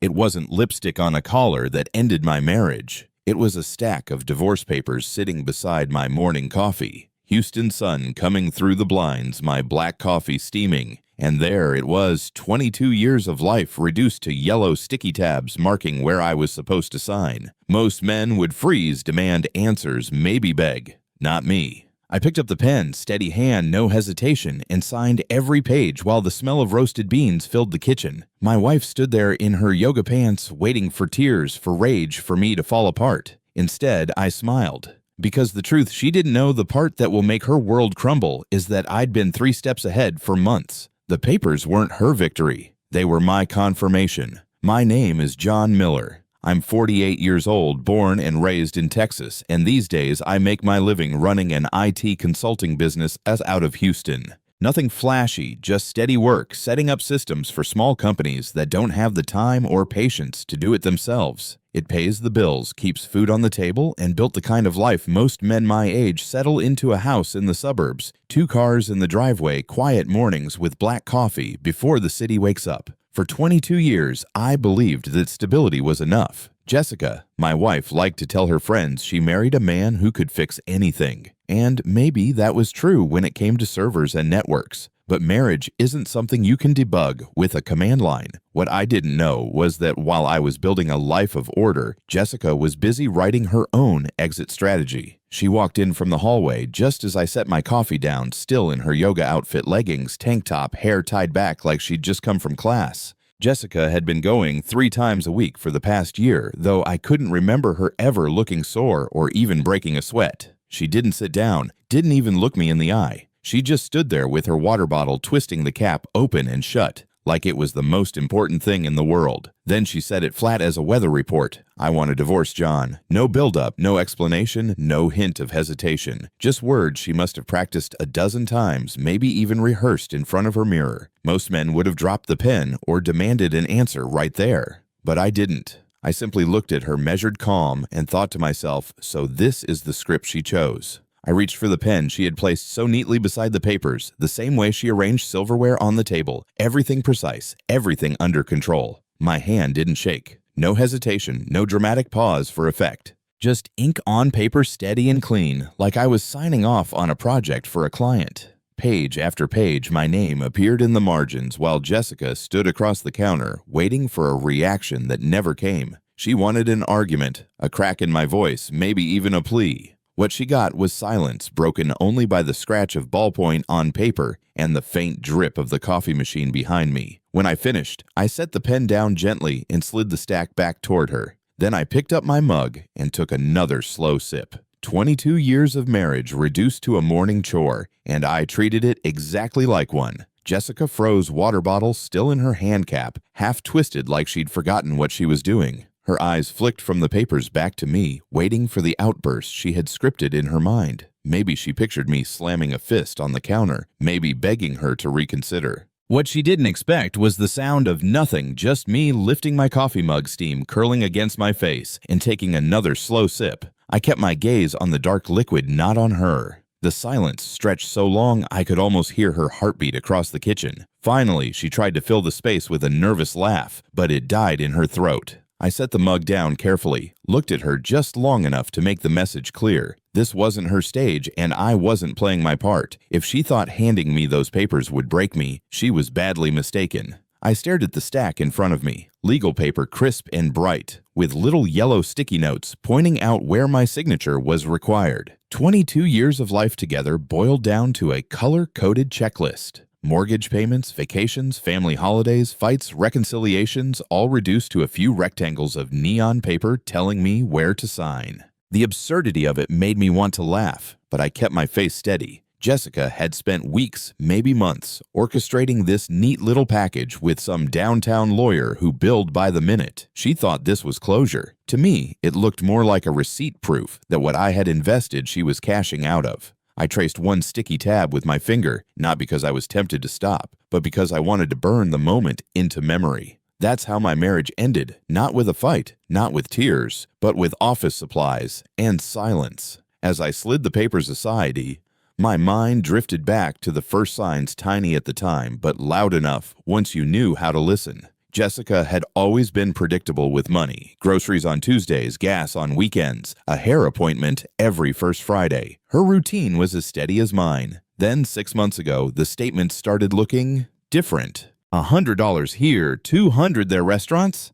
It wasn't lipstick on a collar that ended my marriage. It was a stack of divorce papers sitting beside my morning coffee. Houston sun coming through the blinds, my black coffee steaming. And there it was, 22 years of life reduced to yellow sticky tabs marking where I was supposed to sign. Most men would freeze, demand answers, maybe beg. Not me. I picked up the pen, steady hand, no hesitation, and signed every page while the smell of roasted beans filled the kitchen. My wife stood there in her yoga pants, waiting for tears, for rage, for me to fall apart. Instead, I smiled. Because the truth she didn't know, the part that will make her world crumble is that I'd been 3 steps ahead for months. The papers weren't her victory. They were my confirmation. My name is John Miller. I'm 48 years old, born and raised in Texas, and these days I make my living running an IT consulting business out of Houston. Nothing flashy, just steady work, setting up systems for small companies that don't have the time or patience to do it themselves. It pays the bills, keeps food on the table, and built the kind of life most men my age settle into a house in the suburbs, 2 cars in the driveway, quiet mornings with black coffee before the city wakes up. For 22 years, I believed that stability was enough. Jessica, my wife, liked to tell her friends she married a man who could fix anything. And maybe that was true when it came to servers and networks. But marriage isn't something you can debug with a command line. What I didn't know was that while I was building a life of order, Jessica was busy writing her own exit strategy. She walked in from the hallway just as I set my coffee down, still in her yoga outfit, leggings, tank top, hair tied back like she'd just come from class. Jessica had been going 3 times a week for the past year, though I couldn't remember her ever looking sore or even breaking a sweat. She didn't sit down, didn't even look me in the eye. She just stood there with her water bottle, twisting the cap open and shut, like it was the most important thing in the world. Then she said it flat as a weather report. I want to divorce John. No build-up, no explanation, no hint of hesitation. Just words she must have practiced a dozen times, maybe even rehearsed in front of her mirror. Most men would have dropped the pen or demanded an answer right there. But I didn't. I simply looked at her measured calm and thought to myself, so this is the script she chose. I reached for the pen she had placed so neatly beside the papers, the same way she arranged silverware on the table. Everything precise, everything under control. My hand didn't shake. No hesitation, no dramatic pause for effect. Just ink on paper, steady and clean, like I was signing off on a project for a client. Page after page, my name appeared in the margins while Jessica stood across the counter, waiting for a reaction that never came. She wanted an argument, a crack in my voice, maybe even a plea. What she got was silence, broken only by the scratch of ballpoint on paper and the faint drip of the coffee machine behind me. When I finished, I set the pen down gently and slid the stack back toward her. Then I picked up my mug and took another slow sip. 22 years of marriage reduced to a morning chore, and I treated it exactly like one. Jessica froze water bottle still in her hand cap, half twisted like she'd forgotten what she was doing. Her eyes flicked from the papers back to me, waiting for the outburst she had scripted in her mind. Maybe she pictured me slamming a fist on the counter, maybe begging her to reconsider. What she didn't expect was the sound of nothing, just me lifting my coffee mug, steam curling against my face, and taking another slow sip. I kept my gaze on the dark liquid, not on her. The silence stretched so long I could almost hear her heartbeat across the kitchen. Finally, she tried to fill the space with a nervous laugh, but it died in her throat. I set the mug down carefully, looked at her just long enough to make the message clear. This wasn't her stage, and I wasn't playing my part. If she thought handing me those papers would break me, she was badly mistaken. I stared at the stack in front of me, legal paper crisp and bright, with little yellow sticky notes pointing out where my signature was required. 22 years of life together boiled down to a color-coded checklist. Mortgage payments, vacations, family holidays, fights, reconciliations, all reduced to a few rectangles of neon paper telling me where to sign. The absurdity of it made me want to laugh, but I kept my face steady. Jessica had spent weeks, maybe months, orchestrating this neat little package with some downtown lawyer who billed by the minute. She thought this was closure. To me, it looked more like a receipt proof that what I had invested she was cashing out of. I traced one sticky tab with my finger, not because I was tempted to stop, but because I wanted to burn the moment into memory. That's how my marriage ended, not with a fight, not with tears, but with office supplies and silence. As I slid the papers aside, my mind drifted back to the first signs, tiny at the time, but loud enough once you knew how to listen. Jessica had always been predictable with money. Groceries on Tuesdays, gas on weekends, a hair appointment every first Friday. Her routine was as steady as mine. Then, 6 months ago, the statements started looking different. $100 here, $200 there restaurants?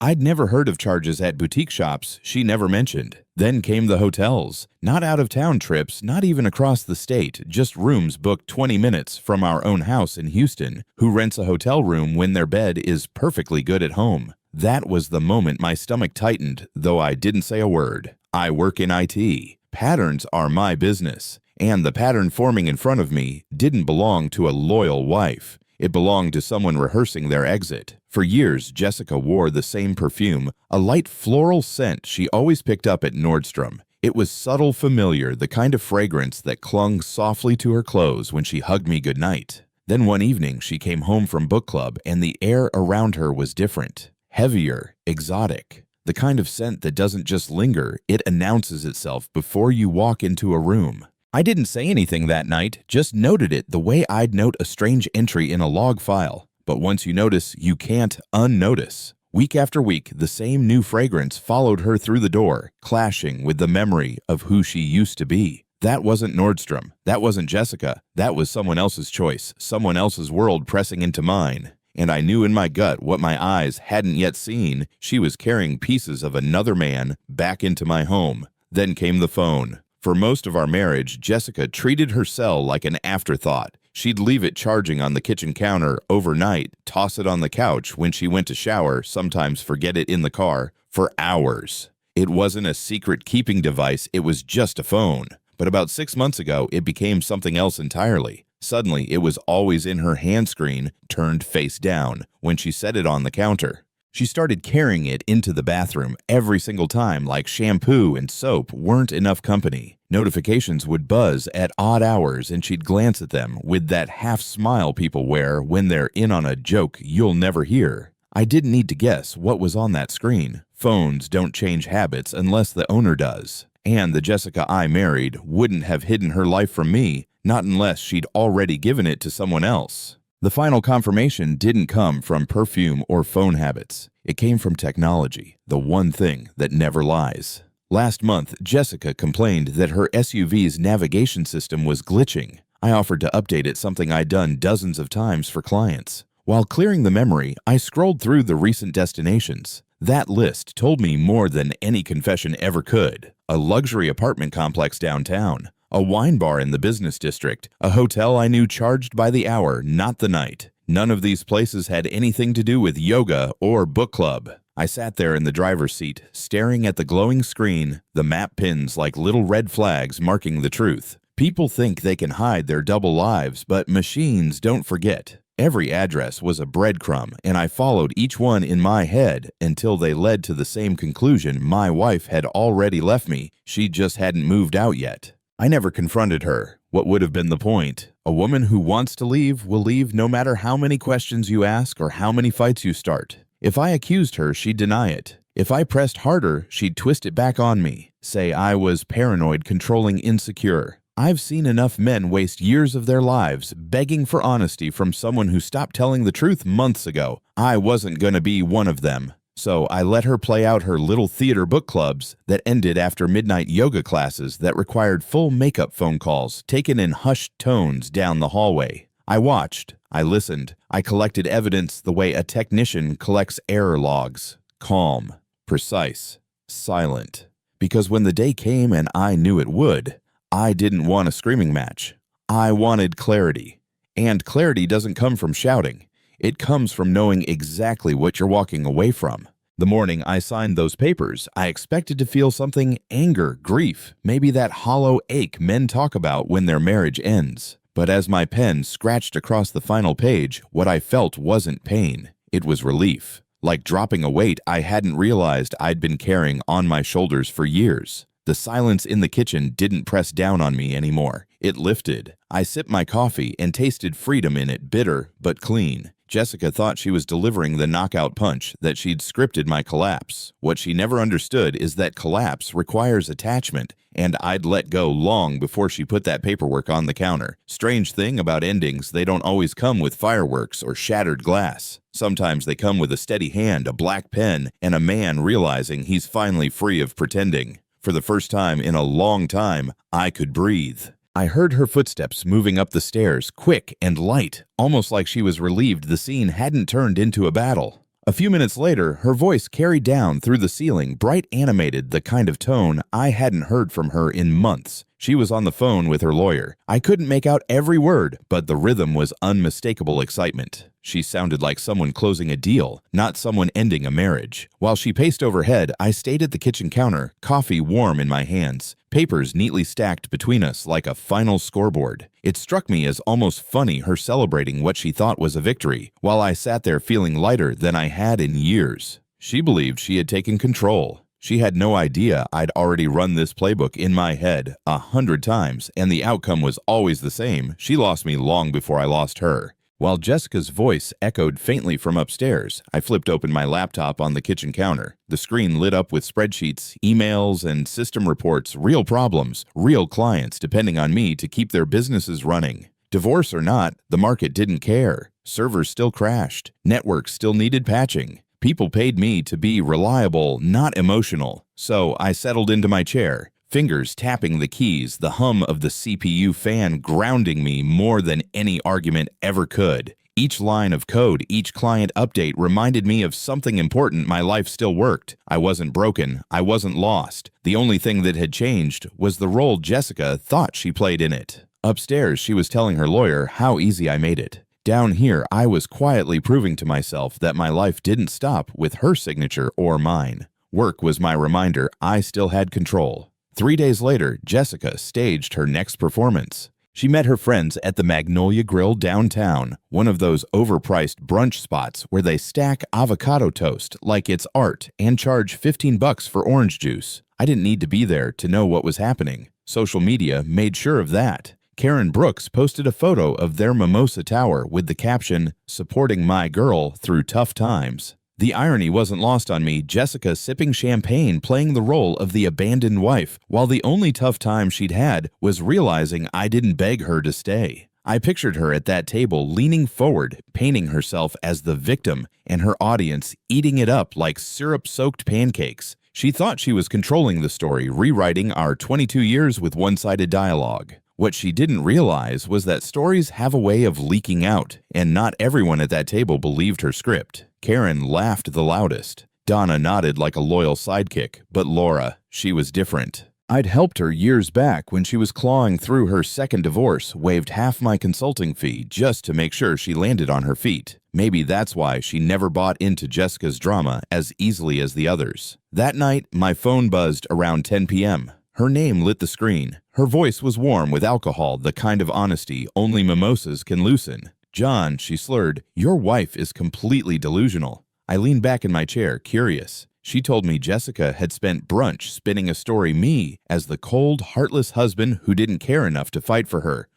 I'd never heard of charges at boutique shops she never mentioned. Then came the hotels. Not out-of-town trips, not even across the state, just rooms booked 20 minutes from our own house in Houston. Who rents a hotel room when their bed is perfectly good at home? That was the moment my stomach tightened, though I didn't say a word. I work in IT. Patterns are my business. And the pattern forming in front of me didn't belong to a loyal wife. It belonged to someone rehearsing their exit. For years, Jessica wore the same perfume, a light floral scent she always picked up at Nordstrom. It was subtle, familiar, the kind of fragrance that clung softly to her clothes when she hugged me goodnight. Then one evening, she came home from book club, and the air around her was different. Heavier, exotic. The kind of scent that doesn't just linger, it announces itself before you walk into a room. I didn't say anything that night, just noted it the way I'd note a strange entry in a log file. But once you notice, you can't unnotice. Week after week, the same new fragrance followed her through the door, clashing with the memory of who she used to be. That wasn't Nordstrom. That wasn't Jessica. That was someone else's choice, someone else's world pressing into mine. And I knew in my gut what my eyes hadn't yet seen. She was carrying pieces of another man back into my home. Then came the phone. For most of our marriage, Jessica treated her cell like an afterthought. She'd leave it charging on the kitchen counter overnight, toss it on the couch when she went to shower, sometimes forget it in the car, for hours. It wasn't a secret keeping device, it was just a phone. But about 6 months ago, it became something else entirely. Suddenly, it was always in her hand screen, turned face down, when she set it on the counter. She started carrying it into the bathroom every single time, like shampoo and soap weren't enough company. Notifications would buzz at odd hours, and she'd glance at them with that half-smile people wear when they're in on a joke you'll never hear. I didn't need to guess what was on that screen. Phones don't change habits unless the owner does. And the Jessica I married wouldn't have hidden her life from me, not unless she'd already given it to someone else. The final confirmation didn't come from perfume or phone habits. It came from technology, the one thing that never lies. Last month, Jessica complained that her SUV's navigation system was glitching. I offered to update it, something I'd done dozens of times for clients. While clearing the memory, I scrolled through the recent destinations. That list told me more than any confession ever could. A luxury apartment complex downtown, a wine bar in the business district, a hotel I knew charged by the hour, not the night. None of these places had anything to do with yoga or book club. I sat there in the driver's seat, staring at the glowing screen, the map pins like little red flags marking the truth. People think they can hide their double lives, but machines don't forget. Every address was a breadcrumb, and I followed each one in my head until they led to the same conclusion. My wife had already left me. She just hadn't moved out yet. I never confronted her. What would have been the point? A woman who wants to leave will leave no matter how many questions you ask or how many fights you start. If I accused her, she'd deny it. If I pressed harder, she'd twist it back on me, say I was paranoid, controlling, insecure. I've seen enough men waste years of their lives begging for honesty from someone who stopped telling the truth months ago. I wasn't going to be one of them. So I let her play out her little theater book clubs that ended after midnight yoga classes that required full makeup phone calls taken in hushed tones down the hallway. I watched. I listened. I collected evidence the way a technician collects error logs. Calm, precise, silent. Because when the day came and I knew it would, I didn't want a screaming match. I wanted clarity. And clarity doesn't come from shouting. It comes from knowing exactly what you're walking away from. The morning I signed those papers, I expected to feel something: anger, grief, maybe that hollow ache men talk about when their marriage ends. But as my pen scratched across the final page, what I felt wasn't pain. It was relief. Like dropping a weight I hadn't realized I'd been carrying on my shoulders for years. The silence in the kitchen didn't press down on me anymore. It lifted. I sipped my coffee and tasted freedom in it, bitter but clean. Jessica thought she was delivering the knockout punch, that she'd scripted my collapse. What she never understood is that collapse requires attachment, and I'd let go long before she put that paperwork on the counter. Strange thing about endings, they don't always come with fireworks or shattered glass. Sometimes they come with a steady hand, a black pen, and a man realizing he's finally free of pretending. For the first time in a long time, I could breathe. I heard her footsteps moving up the stairs, quick and light, almost like she was relieved the scene hadn't turned into a battle. A few minutes later, her voice carried down through the ceiling, bright animated, the kind of tone I hadn't heard from her in months. She was on the phone with her lawyer. I couldn't make out every word, but the rhythm was unmistakable excitement. She sounded like someone closing a deal, not someone ending a marriage. While she paced overhead, I stayed at the kitchen counter, coffee warm in my hands, papers neatly stacked between us like a final scoreboard. It struck me as almost funny, her celebrating what she thought was a victory, while I sat there feeling lighter than I had in years. She believed she had taken control. She had no idea I'd already run this playbook in my head 100 times, and the outcome was always the same. She lost me long before I lost her. While Jessica's voice echoed faintly from upstairs, I flipped open my laptop on the kitchen counter. The screen lit up with spreadsheets, emails, and system reports, real problems, real clients depending on me to keep their businesses running. Divorce or not, the market didn't care. Servers still crashed. Networks still needed patching. People paid me to be reliable, not emotional. So I settled into my chair, fingers tapping the keys, the hum of the CPU fan grounding me more than any argument ever could. Each line of code, each client update reminded me of something important. My life still worked. I wasn't broken. I wasn't lost. The only thing that had changed was the role Jessica thought she played in it. Upstairs, she was telling her lawyer how easy I made it. Down here, I was quietly proving to myself that my life didn't stop with her signature or mine. Work was my reminder I still had control. 3 days later, Jessica staged her next performance. She met her friends at the Magnolia Grill downtown, one of those overpriced brunch spots where they stack avocado toast like it's art and charge $15 for orange juice. I didn't need to be there to know what was happening. Social media made sure of that. Karen Brooks posted a photo of their mimosa tower with the caption, "Supporting my girl through tough times." The irony wasn't lost on me, Jessica sipping champagne playing the role of the abandoned wife, while the only tough time she'd had was realizing I didn't beg her to stay. I pictured her at that table leaning forward, painting herself as the victim, and her audience eating it up like syrup-soaked pancakes. She thought she was controlling the story, rewriting our 22 years with one-sided dialogue. What she didn't realize was that stories have a way of leaking out, and not everyone at that table believed her script. Karen laughed the loudest. Donna nodded like a loyal sidekick, but Laura, she was different. I'd helped her years back when she was clawing through her second divorce, waived half my consulting fee just to make sure she landed on her feet. Maybe that's why she never bought into Jessica's drama as easily as the others. That night, my phone buzzed around 10 p.m. Her name lit the screen. Her voice was warm with alcohol, the kind of honesty only mimosas can loosen. "John," she slurred, "your wife is completely delusional." I leaned back in my chair, curious. She told me Jessica had spent brunch spinning a story me as the cold, heartless husband who didn't care enough to fight for her.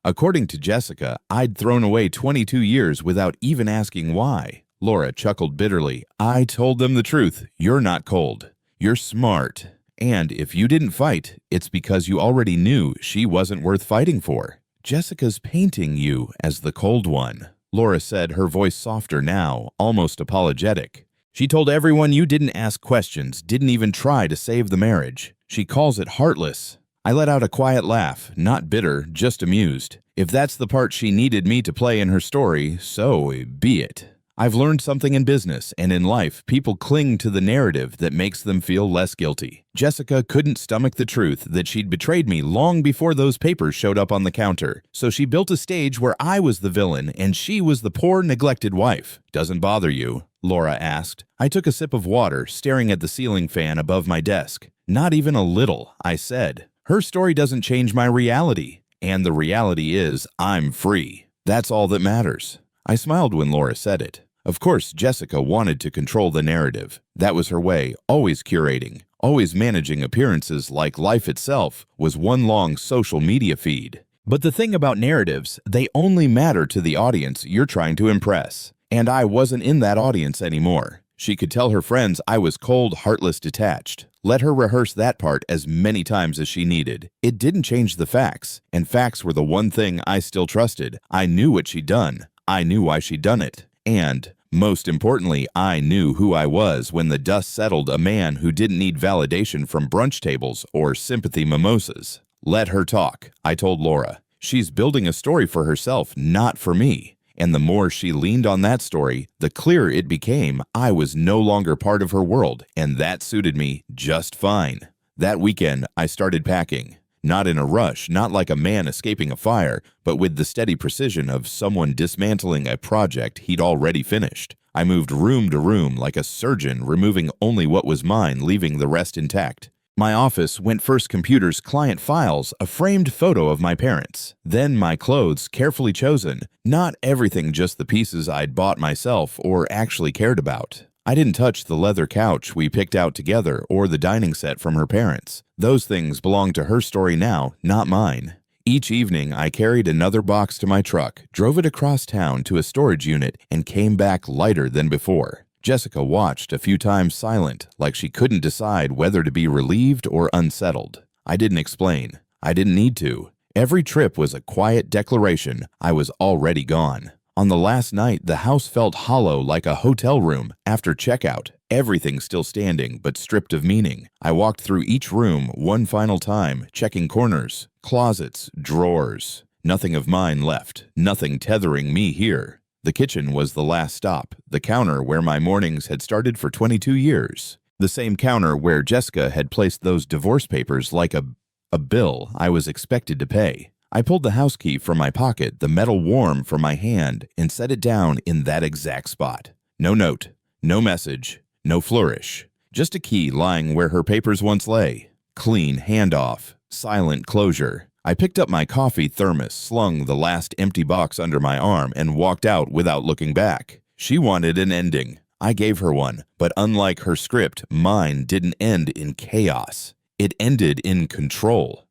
According to Jessica, I'd thrown away 22 years without even asking why. Laura chuckled bitterly. "I told them the truth. You're not cold. You're smart. And if you didn't fight, it's because you already knew she wasn't worth fighting for. Jessica's painting you as the cold one," Laura said, her voice softer now, almost apologetic. "She told everyone you didn't ask questions, didn't even try to save the marriage. She calls it heartless." I let out a quiet laugh, not bitter, just amused. If that's the part she needed me to play in her story, so be it. I've learned something in business and in life. People cling to the narrative that makes them feel less guilty. Jessica couldn't stomach the truth that she'd betrayed me long before those papers showed up on the counter. So she built a stage where I was the villain and she was the poor, neglected wife. "Doesn't bother you?" Laura asked. I took a sip of water, staring at the ceiling fan above my desk. "Not even a little," I said. "Her story doesn't change my reality. And the reality is I'm free. That's all that matters." I smiled when Laura said it. Of course, Jessica wanted to control the narrative. That was her way, always curating, Always managing appearances like life itself was one long social media feed. But the thing about narratives, they only matter to the audience you're trying to impress. And I wasn't in that audience anymore. She could tell her friends I was cold, heartless, detached. Let her rehearse that part as many times as she needed. It didn't change the facts, and facts were the one thing I still trusted. I knew what she'd done. I knew why she'd done it. And, most importantly, I knew who I was when the dust settled, a man who didn't need validation from brunch tables or sympathy mimosas. Let her talk, I told Laura. She's building a story for herself, not for me. And the more she leaned on that story, the clearer it became I was no longer part of her world, and that suited me just fine. That weekend, I started packing. Not in a rush, not like a man escaping a fire, but with the steady precision of someone dismantling a project he'd already finished. I moved room to room like a surgeon, removing only what was mine, leaving the rest intact. My office went first computers, client files, a framed photo of my parents. Then my clothes, carefully chosen. Not everything, just the pieces I'd bought myself or actually cared about. I didn't touch the leather couch we picked out together or the dining set from her parents. Those things belonged to her story now, not mine. Each evening, I carried another box to my truck, drove it across town to a storage unit, and came back lighter than before. Jessica watched a few times silent, like she couldn't decide whether to be relieved or unsettled. I didn't explain. I didn't need to. Every trip was a quiet declaration I was already gone. On the last night, the house felt hollow like a hotel room after checkout, everything still standing but stripped of meaning. I walked through each room one final time, checking corners, closets, drawers. Nothing of mine left, nothing tethering me here. The kitchen was the last stop, the counter where my mornings had started for 22 years. The same counter where Jessica had placed those divorce papers like a bill I was expected to pay. I pulled the house key from my pocket, the metal warm from my hand, and set it down in that exact spot. No note, no message, no flourish. Just a key lying where her papers once lay. Clean handoff, silent closure. I picked up my coffee thermos, slung the last empty box under my arm, and walked out without looking back. She wanted an ending. I gave her one, but unlike her script, mine didn't end in chaos. It ended in control.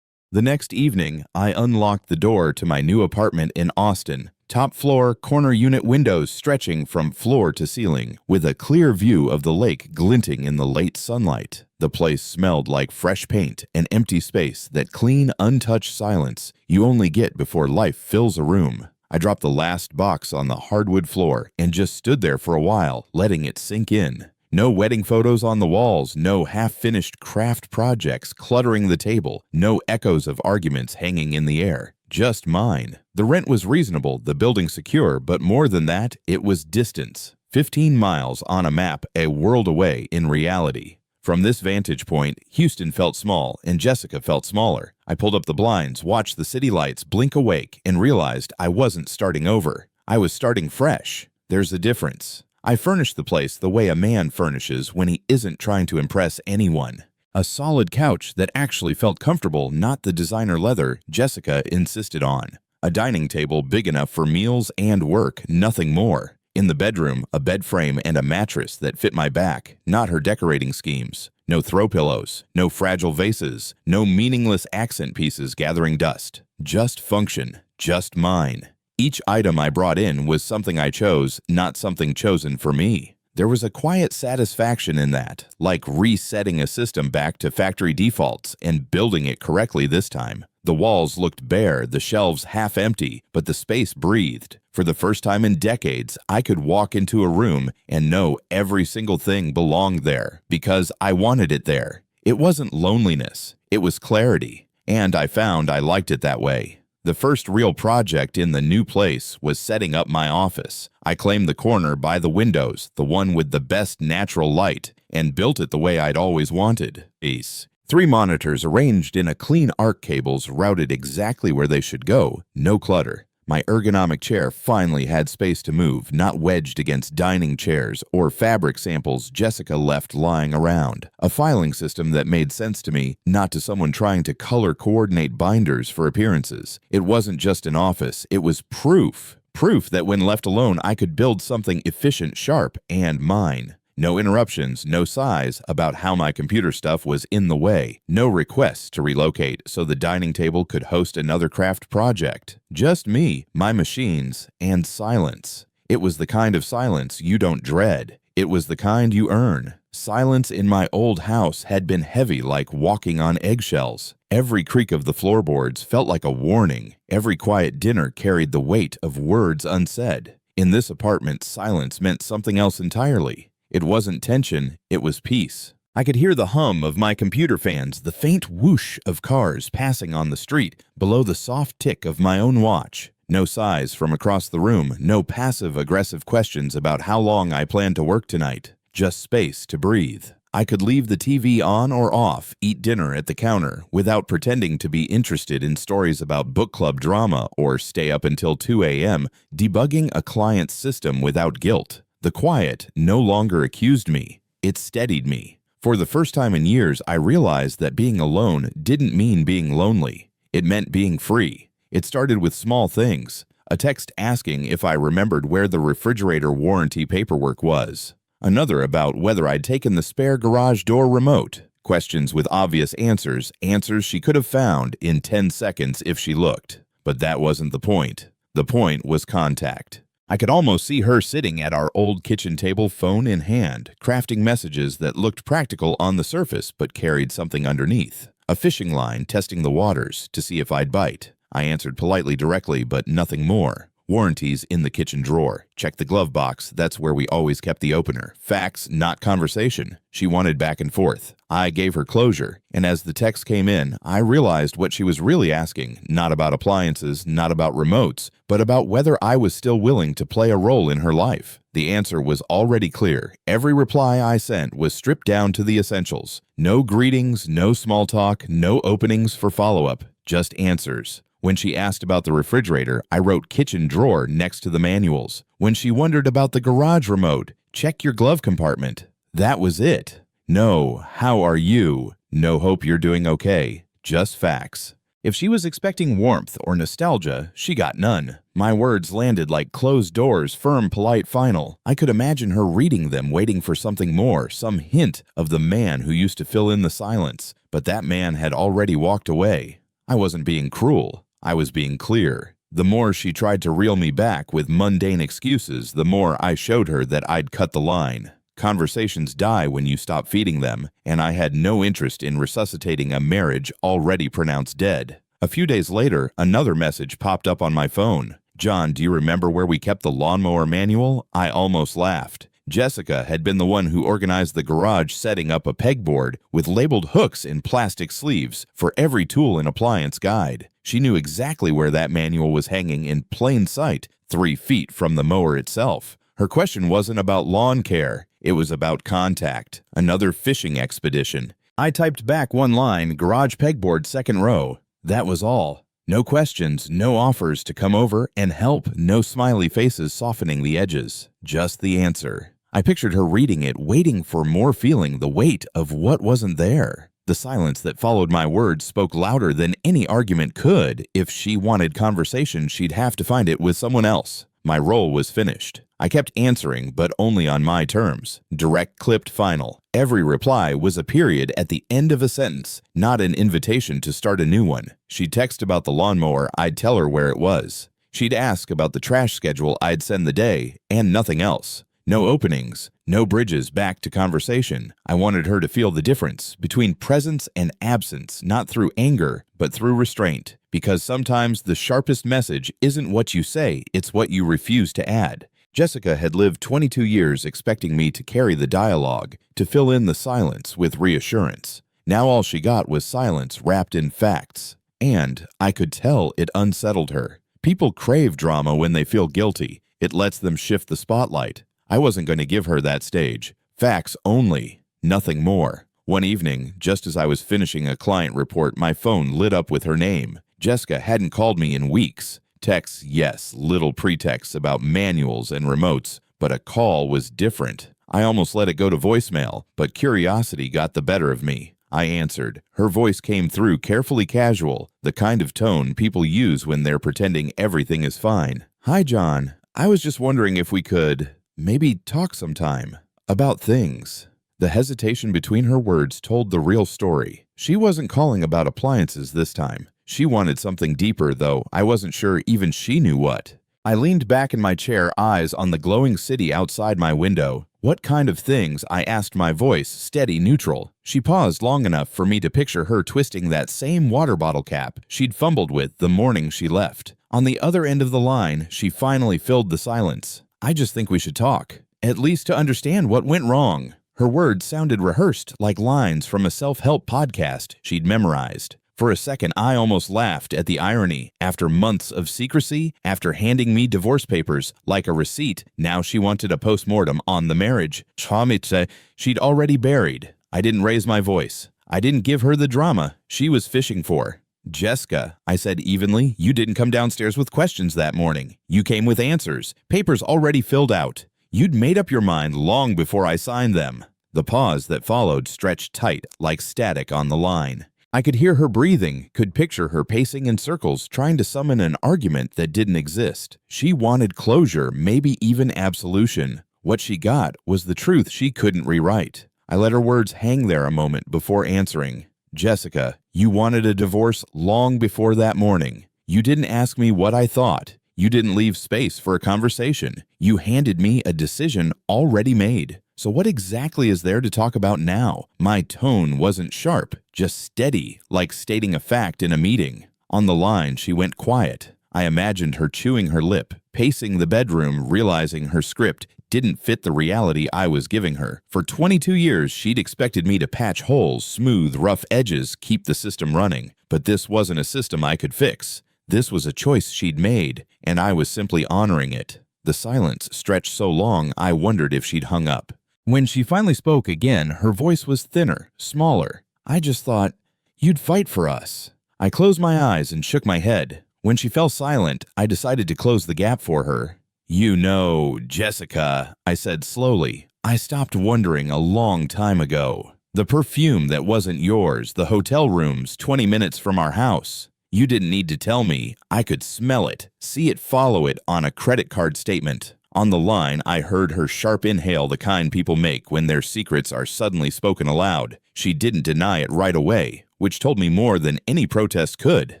The next evening, I unlocked the door to my new apartment in Austin. Top floor, corner unit windows stretching from floor to ceiling, with a clear view of the lake glinting in the late sunlight. The place smelled like fresh paint, an empty space, that clean, untouched silence you only get before life fills a room. I dropped the last box on the hardwood floor and just stood there for a while, letting it sink in. No wedding photos on the walls, no half-finished craft projects cluttering the table, no echoes of arguments hanging in the air. Just mine. The rent was reasonable, the building secure, but more than that, it was distance. 15 miles on a map, a world away in reality. From this vantage point, Houston felt small and Jessica felt smaller. I pulled up the blinds, watched the city lights blink awake, and realized I wasn't starting over. I was starting fresh. There's a difference. I furnished the place the way a man furnishes when he isn't trying to impress anyone. A solid couch that actually felt comfortable, not the designer leather Jessica insisted on. A dining table big enough for meals and work, nothing more. In the bedroom, a bed frame and a mattress that fit my back, not her decorating schemes. No throw pillows, no fragile vases, no meaningless accent pieces gathering dust. Just function, just mine. Each item I brought in was something I chose, not something chosen for me. There was a quiet satisfaction in that, like resetting a system back to factory defaults and building it correctly this time. The walls looked bare, the shelves half empty, but the space breathed. For the first time in decades, I could walk into a room and know every single thing belonged there because I wanted it there. It wasn't loneliness, it was clarity, and I found I liked it that way. The first real project in the new place was setting up my office. I claimed the corner by the windows, the one with the best natural light, and built it the way I'd always wanted. 3 monitors arranged in a clean arc, cables routed exactly where they should go, no clutter. My ergonomic chair finally had space to move, not wedged against dining chairs or fabric samples Jessica left lying around. A filing system that made sense to me, not to someone trying to color coordinate binders for appearances. It wasn't just an office, it was proof. Proof that when left alone I could build something efficient, sharp, and mine. No interruptions, no sighs about how my computer stuff was in the way. No requests to relocate so the dining table could host another craft project. Just me, my machines, and silence. It was the kind of silence you don't dread. It was the kind you earn. Silence in my old house had been heavy like walking on eggshells. Every creak of the floorboards felt like a warning. Every quiet dinner carried the weight of words unsaid. In this apartment, silence meant something else entirely. It wasn't tension, it was peace. I could hear the hum of my computer fans, the faint whoosh of cars passing on the street, below the soft tick of my own watch. No sighs from across the room, no passive-aggressive questions about how long I planned to work tonight. Just space to breathe. I could leave the TV on or off, eat dinner at the counter, without pretending to be interested in stories about book club drama or stay up until 2 a.m. debugging a client's system without guilt. The quiet no longer accused me. It steadied me. For the first time in years, I realized that being alone didn't mean being lonely. It meant being free. It started with small things. A text asking if I remembered where the refrigerator warranty paperwork was. Another about whether I'd taken the spare garage door remote. Questions with obvious answers, answers she could have found in 10 seconds if she looked. But that wasn't the point. The point was contact. I could almost see her sitting at our old kitchen table, phone in hand, crafting messages that looked practical on the surface but carried something underneath. A fishing line testing the waters to see if I'd bite. I answered politely, directly, but nothing more. Warranties in the kitchen drawer. Check the glove box, that's where we always kept the opener. Facts, not conversation. She wanted back and forth. I gave her closure, and as the text came in, I realized what she was really asking, not about appliances, not about remotes, but about whether I was still willing to play a role in her life. The answer was already clear. Every reply I sent was stripped down to the essentials. No greetings, no small talk, no openings for follow-up, just answers. When she asked about the refrigerator, I wrote kitchen drawer next to the manuals. When she wondered about the garage remote, check your glove compartment. That was it. No, how are you? No, hope you're doing okay. Just facts. If she was expecting warmth or nostalgia, she got none. My words landed like closed doors, firm, polite, final. I could imagine her reading them, waiting for something more, some hint of the man who used to fill in the silence. But that man had already walked away. I wasn't being cruel. I was being clear. The more she tried to reel me back with mundane excuses, the more I showed her that I'd cut the line. Conversations die when you stop feeding them, and I had no interest in resuscitating a marriage already pronounced dead. A few days later, another message popped up on my phone. "John, do you remember where we kept the lawnmower manual?" I almost laughed. Jessica had been the one who organized the garage, setting up a pegboard with labeled hooks in plastic sleeves for every tool and appliance guide. She knew exactly where that manual was hanging in plain sight, 3 feet from the mower itself. Her question wasn't about lawn care. It was about contact. Another fishing expedition. I typed back one line, garage pegboard, second row. That was all. No questions, no offers to come over and help, no smiley faces softening the edges. Just the answer. I pictured her reading it, waiting for more, feeling the weight of what wasn't there. The silence that followed my words spoke louder than any argument could. If she wanted conversation, she'd have to find it with someone else. My role was finished. I kept answering, but only on my terms. Direct, clipped, final. Every reply was a period at the end of a sentence, not an invitation to start a new one. She'd text about the lawnmower, I'd tell her where it was. She'd ask about the trash schedule, I'd send the day, and nothing else. No openings, no bridges back to conversation. I wanted her to feel the difference between presence and absence, not through anger, but through restraint. Because sometimes the sharpest message isn't what you say, it's what you refuse to add. Jessica had lived 22 years expecting me to carry the dialogue, to fill in the silence with reassurance. Now all she got was silence wrapped in facts. And I could tell it unsettled her. People crave drama when they feel guilty. It lets them shift the spotlight. I wasn't going to give her that stage. Facts only, nothing more. One evening, just as I was finishing a client report, my phone lit up with her name. Jessica hadn't called me in weeks. Texts, yes, little pretexts about manuals and remotes, but a call was different. I almost let it go to voicemail, but curiosity got the better of me. I answered. Her voice came through carefully casual, the kind of tone people use when they're pretending everything is fine. Hi, John. I was just wondering if we could maybe talk sometime about things. The hesitation between her words told the real story. She wasn't calling about appliances this time. She wanted something deeper, though I wasn't sure even she knew what. I leaned back in my chair, eyes on the glowing city outside my window. What kind of things? I asked, my voice steady, neutral. She paused long enough for me to picture her twisting that same water bottle cap she'd fumbled with the morning she left. On the other end of the line, she finally filled the silence. I just think we should talk, at least to understand what went wrong. Her words sounded rehearsed, like lines from a self-help podcast she'd memorized. For a second, I almost laughed at the irony. After months of secrecy, after handing me divorce papers like a receipt, now she wanted a postmortem on the marriage she'd already buried. I didn't raise my voice. I didn't give her the drama she was fishing for. Jessica, I said evenly, you didn't come downstairs with questions that morning. You came with answers, papers already filled out. You'd made up your mind long before I signed them. The pause that followed stretched tight like static on the line. I could hear her breathing, could picture her pacing in circles, trying to summon an argument that didn't exist. She wanted closure, maybe even absolution. What she got was the truth she couldn't rewrite. I let her words hang there a moment before answering. Jessica, you wanted a divorce long before that morning. You didn't ask me what I thought. You didn't leave space for a conversation. You handed me a decision already made. So what exactly is there to talk about now? My tone wasn't sharp, just steady, like stating a fact in a meeting. On the line, she went quiet. I imagined her chewing her lip, pacing the bedroom, realizing her script didn't fit the reality I was giving her. For 22 years, she'd expected me to patch holes, smooth rough edges, keep the system running. But this wasn't a system I could fix. This was a choice she'd made, and I was simply honoring it. The silence stretched so long, I wondered if she'd hung up. When she finally spoke again, her voice was thinner, smaller. I just thought, you'd fight for us. I closed my eyes and shook my head. When she fell silent, I decided to close the gap for her. You know, Jessica, I said slowly. I stopped wondering a long time ago. The perfume that wasn't yours, the hotel rooms 20 minutes from our house. You didn't need to tell me. I could smell it, see it, follow it on a credit card statement. On the line, I heard her sharp inhale, the kind people make when their secrets are suddenly spoken aloud. She didn't deny it right away, which told me more than any protest could.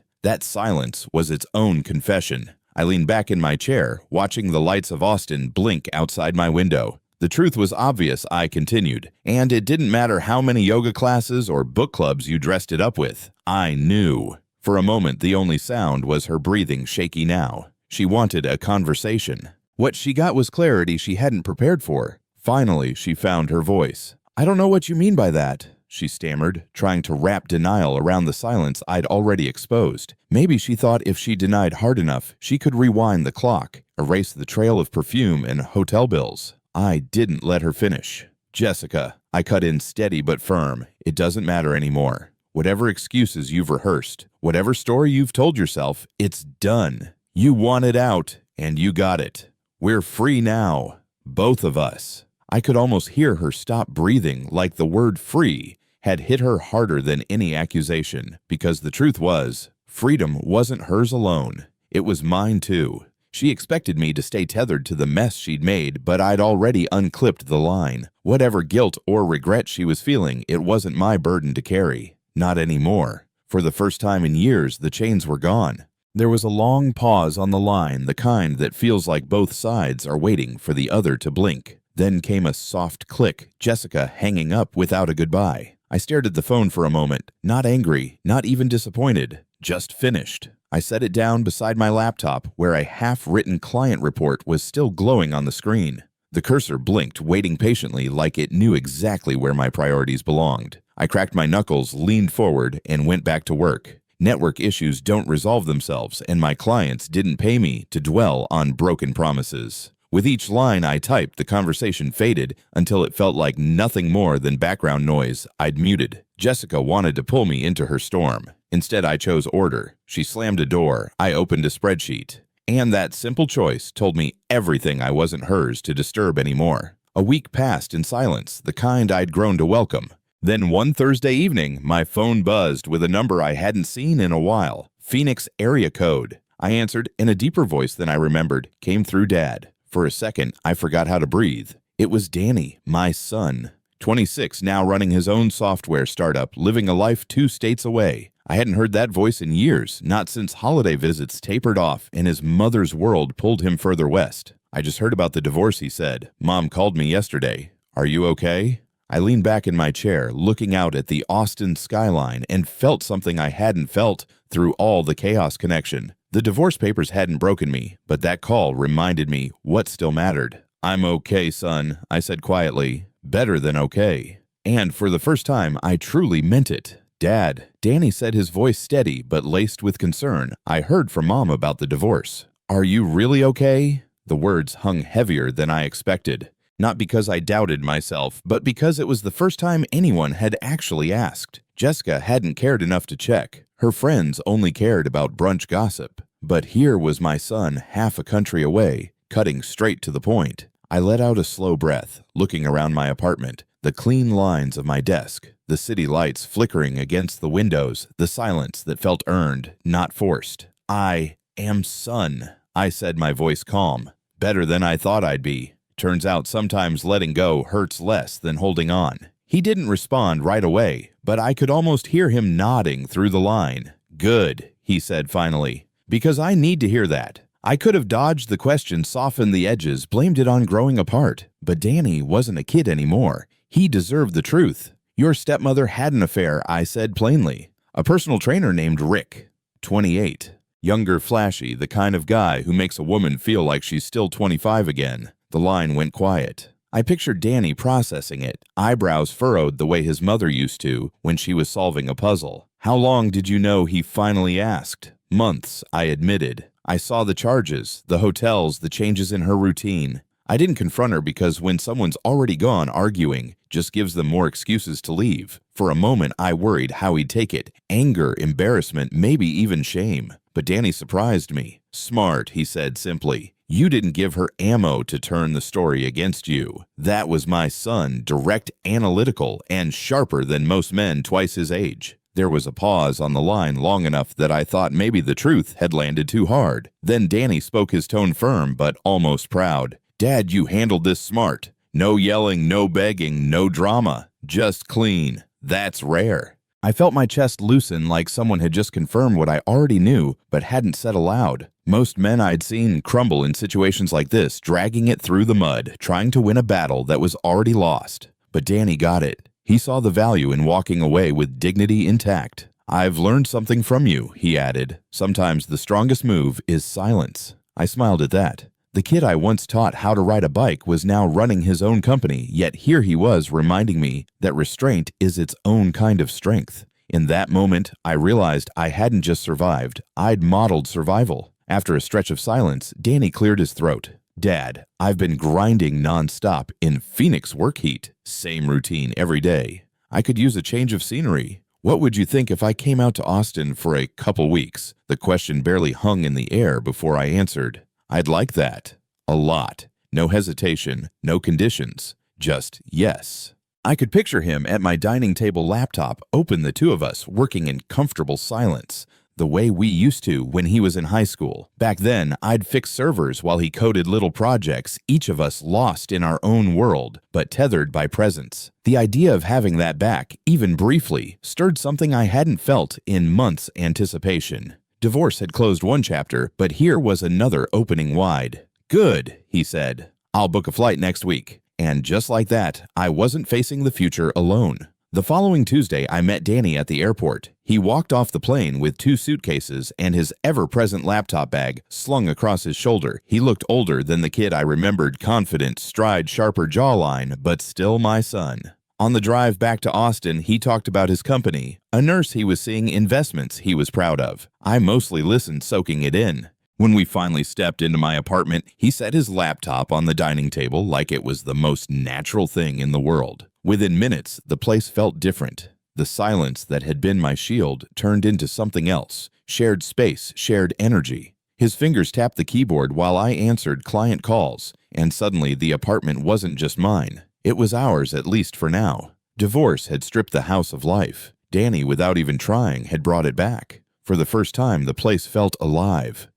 That silence was its own confession. I leaned back in my chair, watching the lights of Austin blink outside my window. The truth was obvious, I continued, and it didn't matter how many yoga classes or book clubs you dressed it up with. I knew. For a moment, the only sound was her breathing, shaky now. She wanted a conversation. What she got was clarity she hadn't prepared for. Finally, she found her voice. I don't know what you mean by that, she stammered, trying to wrap denial around the silence I'd already exposed. Maybe she thought if she denied hard enough, she could rewind the clock, erase the trail of perfume and hotel bills. I didn't let her finish. Jessica, I cut in steady but firm. It doesn't matter anymore. Whatever excuses you've rehearsed, whatever story you've told yourself, it's done. You wanted out, and you got it. We're free now, both of us. I could almost hear her stop breathing, like the word free had hit her harder than any accusation, because the truth was, freedom wasn't hers alone. It was mine too. She expected me to stay tethered to the mess she'd made, but I'd already unclipped the line. Whatever guilt or regret she was feeling, it wasn't my burden to carry. Not anymore. For the first time in years, the chains were gone. There was a long pause on the line, the kind that feels like both sides are waiting for the other to blink. Then came a soft click, Jessica hanging up without a goodbye. I stared at the phone for a moment, not angry, not even disappointed, just finished. I set it down beside my laptop, where a half-written client report was still glowing on the screen. The cursor blinked, waiting patiently like it knew exactly where my priorities belonged. I cracked my knuckles, leaned forward, and went back to work. Network issues don't resolve themselves, and my clients didn't pay me to dwell on broken promises. With each line I typed, the conversation faded until it felt like nothing more than background noise I'd muted. Jessica wanted to pull me into her storm. Instead, I chose order. She slammed a door. I opened a spreadsheet. And that simple choice told me everything I wasn't hers to disturb anymore. A week passed in silence, the kind I'd grown to welcome. Then one Thursday evening, my phone buzzed with a number I hadn't seen in a while. Phoenix area code. I answered, and a deeper voice than I remembered came through Dad. For a second, I forgot how to breathe. It was Danny, my son. 26, now running his own software startup, living a life 2 states away. I hadn't heard that voice in years, not since holiday visits tapered off and his mother's world pulled him further west. I just heard about the divorce, he said. Mom called me yesterday. Are you okay? I leaned back in my chair, looking out at the Austin skyline, and felt something I hadn't felt through all the chaos connection. The divorce papers hadn't broken me, but that call reminded me what still mattered. I'm okay, son, I said quietly. Better than okay. And for the first time, I truly meant it. Dad, Danny said, his voice steady but laced with concern. I heard from Mom about the divorce. Are you really okay? The words hung heavier than I expected. Not because I doubted myself, but because it was the first time anyone had actually asked. Jessica hadn't cared enough to check. Her friends only cared about brunch gossip. But here was my son half a country away, cutting straight to the point. I let out a slow breath, looking around my apartment, the clean lines of my desk, the city lights flickering against the windows, the silence that felt earned, not forced. I am son, I said, my voice calm. Better than I thought I'd be. Turns out sometimes letting go hurts less than holding on. He didn't respond right away, but I could almost hear him nodding through the line. Good, he said finally, because I need to hear that. I could have dodged the question, softened the edges, blamed it on growing apart. But Danny wasn't a kid anymore. He deserved the truth. Your stepmother had an affair, I said plainly. A personal trainer named Rick, 28. Younger, flashy, the kind of guy who makes a woman feel like she's still 25 again. The line went quiet. I pictured Danny processing it, eyebrows furrowed the way his mother used to when she was solving a puzzle. How long did you know, he finally asked. Months, I admitted. I saw the charges, the hotels, the changes in her routine. I didn't confront her because when someone's already gone, arguing just gives them more excuses to leave. For a moment, I worried how he'd take it. Anger, embarrassment, maybe even shame. But Danny surprised me. Smart, he said simply. You didn't give her ammo to turn the story against you. That was my son, direct, analytical, and sharper than most men twice his age. There was a pause on the line long enough that I thought maybe the truth had landed too hard. Then Danny spoke, his tone firm but almost proud. Dad, you handled this smart. No yelling, no begging, no drama. Just clean. That's rare. I felt my chest loosen like someone had just confirmed what I already knew but hadn't said aloud. Most men I'd seen crumble in situations like this, dragging it through the mud, trying to win a battle that was already lost. But Danny got it. He saw the value in walking away with dignity intact. I've learned something from you, he added. Sometimes the strongest move is silence. I smiled at that. The kid I once taught how to ride a bike was now running his own company, yet here he was reminding me that restraint is its own kind of strength. In that moment, I realized I hadn't just survived, I'd modeled survival. After a stretch of silence, Danny cleared his throat. Dad, I've been grinding nonstop in Phoenix work heat. Same routine every day. I could use a change of scenery. What would you think if I came out to Austin for a couple weeks? The question barely hung in the air before I answered. I'd like that. A lot. No hesitation, no conditions. Just yes. I could picture him at my dining table laptop, open, the two of us working in comfortable silence. The way we used to when he was in high school. Back then, I'd fix servers while he coded little projects, each of us lost in our own world, but tethered by presence. The idea of having that back, even briefly, stirred something I hadn't felt in months' anticipation. Divorce had closed one chapter, but here was another opening wide. Good, he said. I'll book a flight next week. And just like that, I wasn't facing the future alone. The following Tuesday, I met Danny at the airport. He walked off the plane with 2 suitcases and his ever-present laptop bag slung across his shoulder. He looked older than the kid I remembered, confident, stride, sharper jawline, but still my son. On the drive back to Austin, he talked about his company, a nurse he was seeing, investments he was proud of. I mostly listened, soaking it in. When we finally stepped into my apartment, he set his laptop on the dining table like it was the most natural thing in the world. Within minutes, the place felt different. The silence that had been my shield turned into something else. Shared space, shared energy. His fingers tapped the keyboard while I answered client calls, and suddenly the apartment wasn't just mine. It was ours, at least for now. Divorce had stripped the house of life. Danny, without even trying, had brought it back. For the first time, the place felt alive.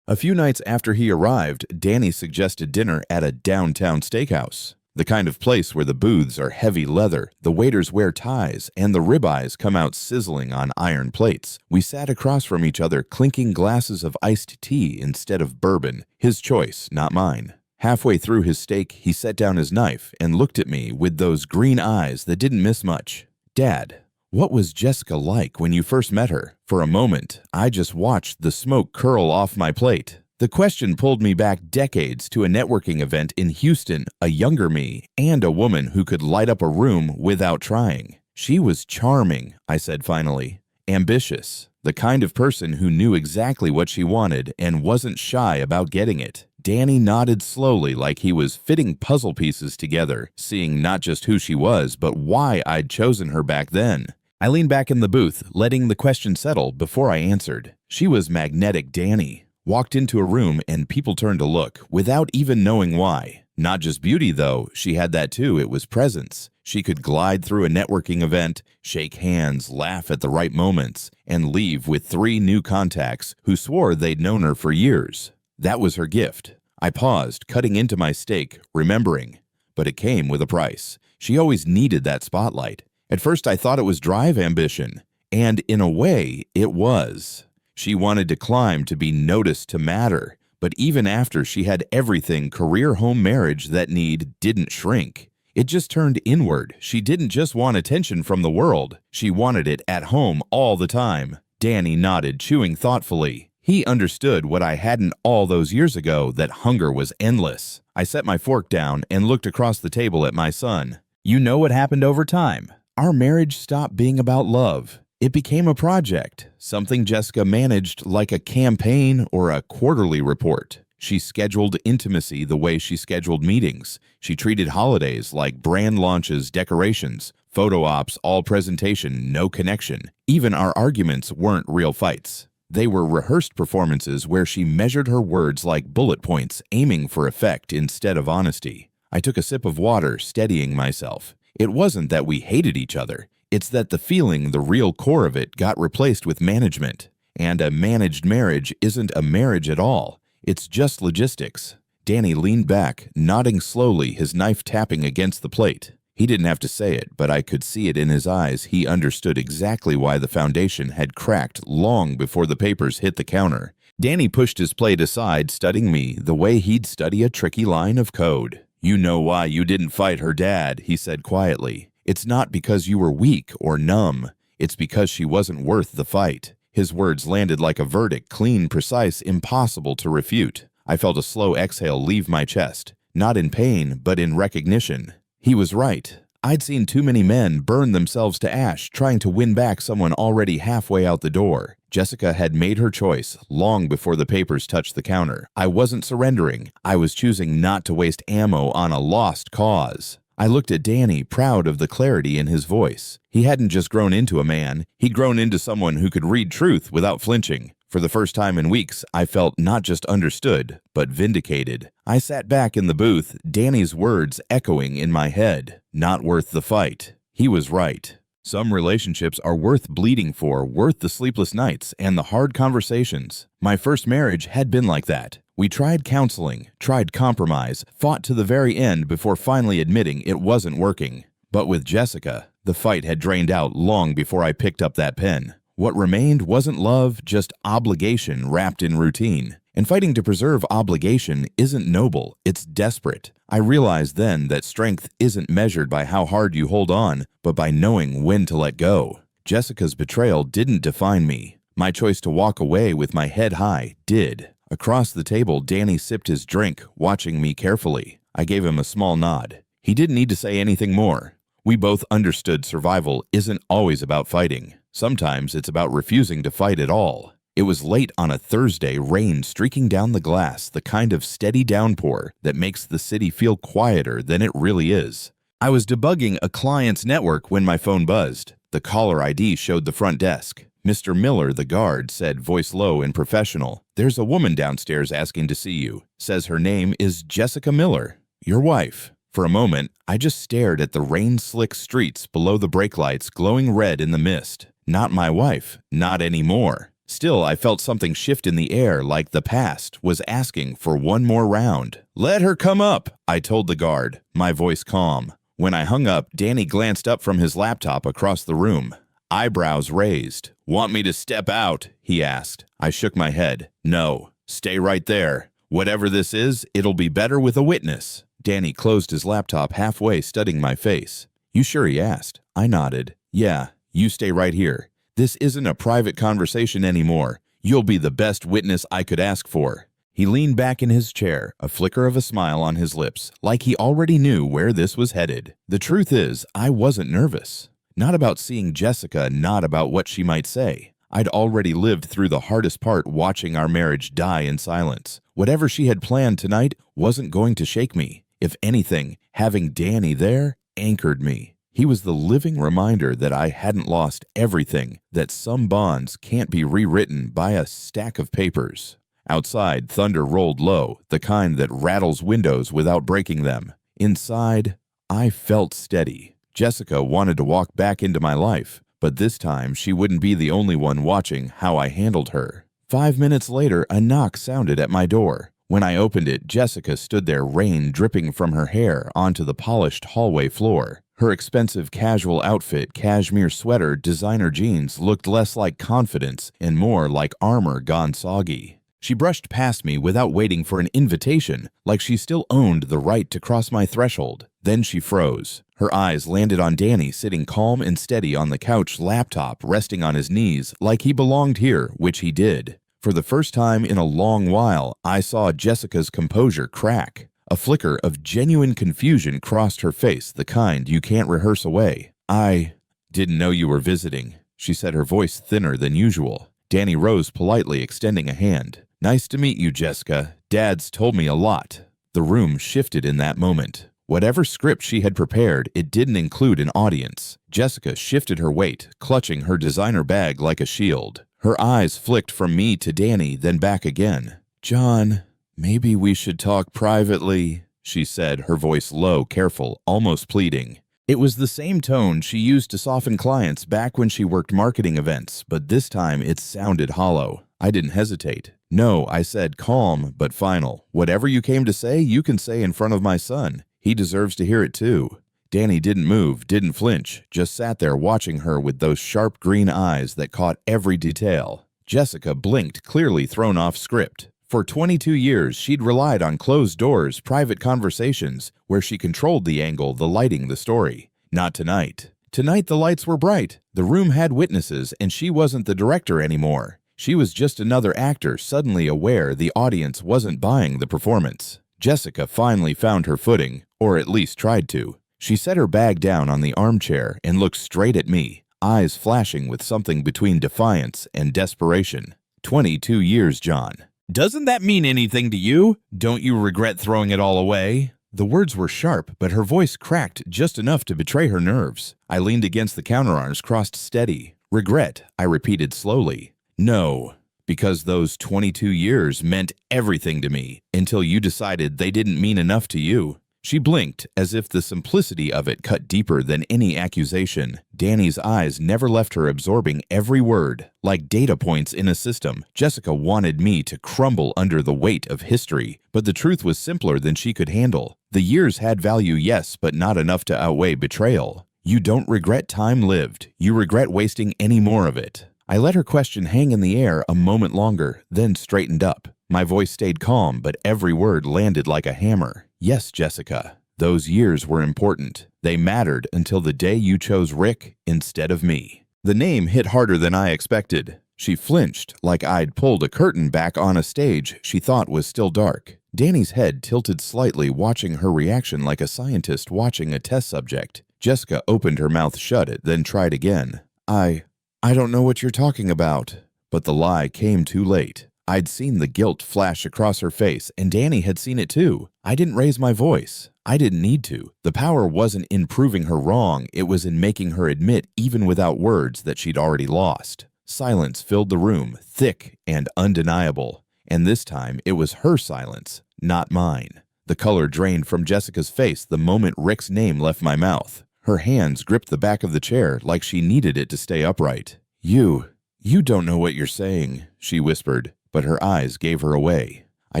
A few nights after he arrived, Danny suggested dinner at a downtown steakhouse. The kind of place where the booths are heavy leather, the waiters wear ties, and the ribeyes come out sizzling on iron plates. We sat across from each other clinking glasses of iced tea instead of bourbon, his choice, not mine. Halfway through his steak, he set down his knife and looked at me with those green eyes that didn't miss much. "Dad, what was Jessica like when you first met her?" For a moment, I just watched the smoke curl off my plate. The question pulled me back decades to a networking event in Houston, a younger me, and a woman who could light up a room without trying. "She was charming," I said finally. "Ambitious, the kind of person who knew exactly what she wanted and wasn't shy about getting it." Danny nodded slowly like he was fitting puzzle pieces together, seeing not just who she was, but why I'd chosen her back then. I leaned back in the booth, letting the question settle before I answered. She was magnetic Danny. Walked into a room and people turned to look, without even knowing why. Not just beauty, though, she had that too, it was presence. She could glide through a networking event, shake hands, laugh at the right moments, and leave with 3 new contacts who swore they'd known her for years. That was her gift. I paused, cutting into my steak, remembering. But it came with a price. She always needed that spotlight. At first I thought it was drive ambition, and in a way, it was. She wanted to climb, to be noticed, to matter. But even after she had everything career, home, marriage that need didn't shrink. It just turned inward. She didn't just want attention from the world. She wanted it at home all the time. Danny nodded, chewing thoughtfully. He understood what I hadn't all those years ago, that hunger was endless. I set my fork down and looked across the table at my son. "You know what happened over time? Our marriage stopped being about love. It became a project, something Jessica managed like a campaign or a quarterly report. She scheduled intimacy the way she scheduled meetings. She treated holidays like brand launches, decorations, photo ops, all presentation, no connection. Even our arguments weren't real fights. They were rehearsed performances where she measured her words like bullet points, aiming for effect instead of honesty. I took a sip of water, steadying myself. It wasn't that we hated each other. It's that the feeling, the real core of it, got replaced with management. And a managed marriage isn't a marriage at all. It's just logistics. Danny leaned back, nodding slowly, his knife tapping against the plate. He didn't have to say it, but I could see it in his eyes. He understood exactly why the foundation had cracked long before the papers hit the counter. Danny pushed his plate aside, studying me the way he'd study a tricky line of code. "You know why you didn't fight her dad," he said quietly. "It's not because you were weak or numb. It's because she wasn't worth the fight." His words landed like a verdict, clean, precise, impossible to refute. I felt a slow exhale leave my chest, not in pain, but in recognition. He was right. I'd seen too many men burn themselves to ash trying to win back someone already halfway out the door. Jessica had made her choice long before the papers touched the counter. I wasn't surrendering. I was choosing not to waste ammo on a lost cause. I looked at Danny, proud of the clarity in his voice. He hadn't just grown into a man. He'd grown into someone who could read truth without flinching. For the first time in weeks, I felt not just understood, but vindicated. I sat back in the booth, Danny's words echoing in my head. Not worth the fight. He was right. Some relationships are worth bleeding for, worth the sleepless nights and the hard conversations. My first marriage had been like that. We tried counseling, tried compromise, fought to the very end before finally admitting it wasn't working. But with Jessica, the fight had drained out long before I picked up that pen. What remained wasn't love, just obligation wrapped in routine. And fighting to preserve obligation isn't noble, it's desperate. I realized then that strength isn't measured by how hard you hold on, but by knowing when to let go. Jessica's betrayal didn't define me. My choice to walk away with my head high did. Across the table, Danny sipped his drink, watching me carefully. I gave him a small nod. He didn't need to say anything more. We both understood survival isn't always about fighting. Sometimes it's about refusing to fight at all. It was late on a Thursday, rain streaking down the glass, the kind of steady downpour that makes the city feel quieter than it really is. I was debugging a client's network when my phone buzzed. The caller ID showed the front desk. Mr. Miller, the guard, said, voice low and professional, "There's a woman downstairs asking to see you. Says her name is Jessica Miller, your wife." For a moment, I just stared at the rain-slick streets below the brake lights glowing red in the mist. Not my wife, not anymore. Still, I felt something shift in the air, like the past was asking for one more round. "Let her come up," I told the guard, my voice calm. When I hung up, Danny glanced up from his laptop across the room, eyebrows raised. "Want me to step out?" he asked. I shook my head. "No, stay right there. Whatever this is, it'll be better with a witness." Danny closed his laptop halfway, studying my face. "You sure?" he asked. I nodded. "Yeah, you stay right here. This isn't a private conversation anymore. You'll be the best witness I could ask for." He leaned back in his chair, a flicker of a smile on his lips, like he already knew where this was headed. The truth is, I wasn't nervous. Not about seeing Jessica, not about what she might say. I'd already lived through the hardest part, watching our marriage die in silence. Whatever she had planned tonight wasn't going to shake me. If anything, having Danny there anchored me. He was the living reminder that I hadn't lost everything, that some bonds can't be rewritten by a stack of papers. Outside, thunder rolled low, the kind that rattles windows without breaking them. Inside, I felt steady. Jessica wanted to walk back into my life, but this time she wouldn't be the only one watching how I handled her. 5 minutes later, a knock sounded at my door. When I opened it, Jessica stood there, rain dripping from her hair onto the polished hallway floor. Her expensive casual outfit, cashmere sweater, designer jeans looked less like confidence and more like armor gone soggy. She brushed past me without waiting for an invitation, like she still owned the right to cross my threshold. Then she froze. Her eyes landed on Danny sitting calm and steady on the couch, laptop resting on his knees like he belonged here, which he did. For the first time in a long while, I saw Jessica's composure crack. A flicker of genuine confusion crossed her face, the kind you can't rehearse away. "I didn't know you were visiting," she said, her voice thinner than usual. Danny rose politely, extending a hand. "Nice to meet you, Jessica. Dad's told me a lot." The room shifted in that moment. Whatever script she had prepared, it didn't include an audience. Jessica shifted her weight, clutching her designer bag like a shield. Her eyes flicked from me to Danny, then back again. "John, maybe we should talk privately," she said, her voice low, careful, almost pleading. It was the same tone she used to soften clients back when she worked marketing events, but this time it sounded hollow. I didn't hesitate. "No," I said, calm but final. "Whatever you came to say, you can say in front of my son. He deserves to hear it too." Danny didn't move, didn't flinch, just sat there watching her with those sharp green eyes that caught every detail. Jessica blinked, clearly thrown off script. For 22 years, she'd relied on closed doors, private conversations, where she controlled the angle, the lighting, the story. Not tonight. Tonight the lights were bright. The room had witnesses, and she wasn't the director anymore. She was just another actor, suddenly aware the audience wasn't buying the performance. Jessica finally found her footing, or at least tried to. She set her bag down on the armchair and looked straight at me, eyes flashing with something between defiance and desperation. 22 years, John. Doesn't that mean anything to you? Don't you regret throwing it all away? The words were sharp, but her voice cracked just enough to betray her nerves. I leaned against the counterarms, crossed steady. Regret, I repeated slowly. No, because those 22 years meant everything to me until you decided they didn't mean enough to you. She blinked, as if the simplicity of it cut deeper than any accusation. Danny's eyes never left her, absorbing every word. Like data points in a system, Jessica wanted me to crumble under the weight of history, but the truth was simpler than she could handle. The years had value, yes, but not enough to outweigh betrayal. You don't regret time lived. You regret wasting any more of it. I let her question hang in the air a moment longer, then straightened up. My voice stayed calm, but every word landed like a hammer. Yes, Jessica, those years were important. They mattered until the day you chose Rick instead of me. The name hit harder than I expected. She flinched, like I'd pulled a curtain back on a stage she thought was still dark. Danny's head tilted slightly, watching her reaction like a scientist watching a test subject. Jessica opened her mouth shut, then tried again. I don't know what you're talking about. But the lie came too late. I'd seen the guilt flash across her face, and Danny had seen it too. I didn't raise my voice. I didn't need to. The power wasn't in proving her wrong, it was in making her admit, even without words, that she'd already lost. Silence filled the room, thick and undeniable. And this time, it was her silence, not mine. The color drained from Jessica's face the moment Rick's name left my mouth. Her hands gripped the back of the chair like she needed it to stay upright. You "You don't know what you're saying," she whispered, but her eyes gave her away. I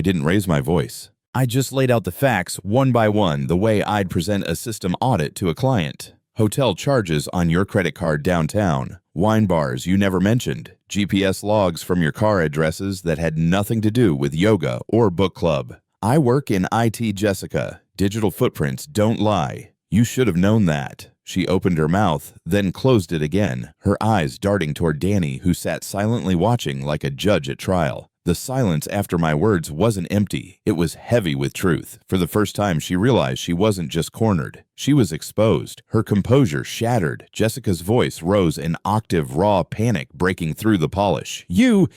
didn't raise my voice. I just laid out the facts one by one the way I'd present a system audit to a client. Hotel charges on your credit card downtown, wine bars you never mentioned, GPS logs from your car addresses that had nothing to do with yoga or book club. I work in IT, Jessica. Digital footprints don't lie. You should have known that. She opened her mouth, then closed it again, her eyes darting toward Danny, who sat silently watching like a judge at trial. The silence after my words wasn't empty. It was heavy with truth. For the first time, she realized she wasn't just cornered. She was exposed. Her composure shattered. Jessica's voice rose an octave, raw panic breaking through the polish. You